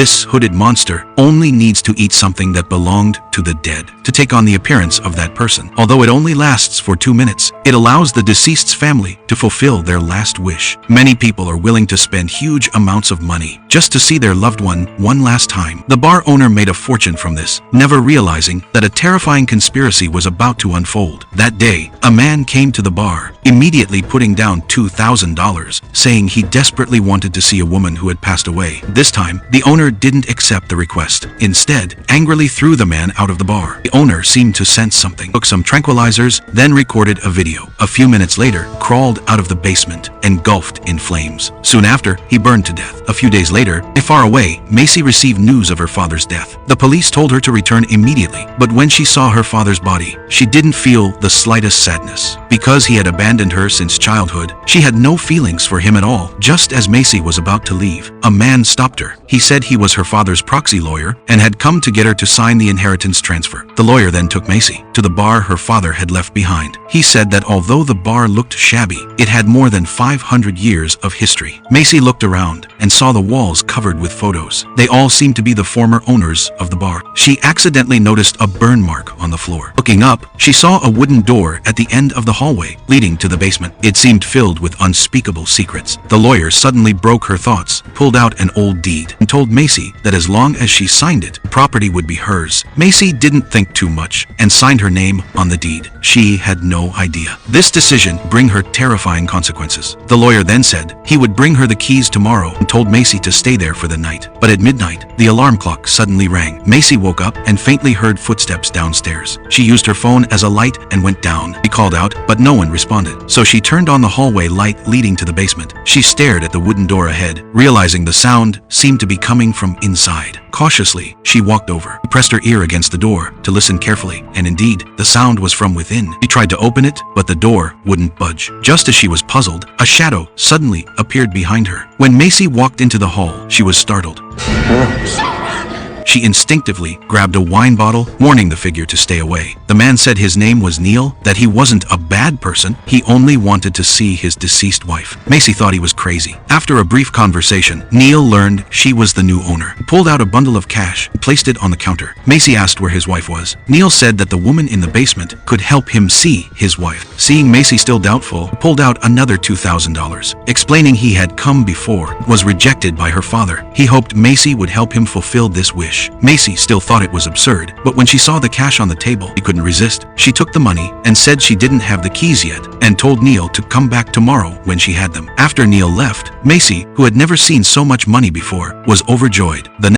This hooded monster only needs to eat something that belonged to the dead to take on the appearance of that person. Although it only lasts for 2 minutes, it allows the deceased's family to fulfill their last wish. Many people are willing to spend huge amounts of money just to see their loved one last time. The bar owner made a fortune from this, never realizing that a terrifying conspiracy was about to unfold. That day, a man came to the bar, immediately putting down $2,000, saying he desperately wanted to see a woman who had passed away. This time, the owner didn't accept the request. Instead, angrily threw the man out of the bar. The owner seemed to sense something, took some tranquilizers, then recorded a video. A few minutes later, crawled out of the basement, engulfed in flames. Soon after, he burned to death. A few days later, far away, Macy received news of her father's death. The police told her to return immediately, but when she saw her father's body, she didn't feel the slightest sadness. Because he had abandoned her since childhood, she had no feelings for him at all. Just as Macy was about to leave, a man stopped her. He said he was her father's proxy lawyer and had come to get her to sign the inheritance transfer. The lawyer then took Macy to the bar her father had left behind. He said that although the bar looked shabby, it had more than 500 years of history. Macy looked around and saw the walls covered with photos. They all seemed to be the former owners of the bar. She accidentally noticed a burn mark on the floor. Looking up, she saw a wooden door at the end of the hallway leading to the basement. It seemed filled with unspeakable secrets. The lawyer suddenly broke her thoughts, pulled out an old deed, and told Macy that as long as she signed it, property would be hers. Macy didn't think too much and signed her name on the deed. She had no idea this decision bring her terrifying consequences. The lawyer then said he would bring her the keys tomorrow and told Macy to stay there for the night. But at midnight, the alarm clock suddenly rang. Macy woke up and faintly heard footsteps downstairs. She used her phone as a light and went down. She called out, but no one responded. So she turned on the hallway light leading to the basement. She stared at the wooden door ahead, realizing the sound seemed to be coming from inside. Cautiously, she walked over, pressed her ear against the door to listen carefully, and indeed, the sound was from within. She tried to open it, but the door wouldn't budge. Just as she was puzzled, a shadow suddenly appeared behind her. When Macy walked into the hall, she was startled. She instinctively grabbed a wine bottle, warning the figure to stay away. The man said his name was Neil, that he wasn't a bad person, he only wanted to see his deceased wife. Macy thought he was crazy. After a brief conversation, Neil learned she was the new owner. He pulled out a bundle of cash, placed it on the counter. Macy asked where his wife was. Neil said that the woman in the basement could help him see his wife. Seeing Macy still doubtful, pulled out another $2,000, explaining he had come before, was rejected by her father. He hoped Macy would help him fulfill this wish. Macy still thought it was absurd, but when she saw the cash on the table, she couldn't resist. She took the money and said she didn't have the keys yet and told Neil to come back tomorrow when she had them. After Neil left, Macy, who had never seen so much money before, was overjoyed. The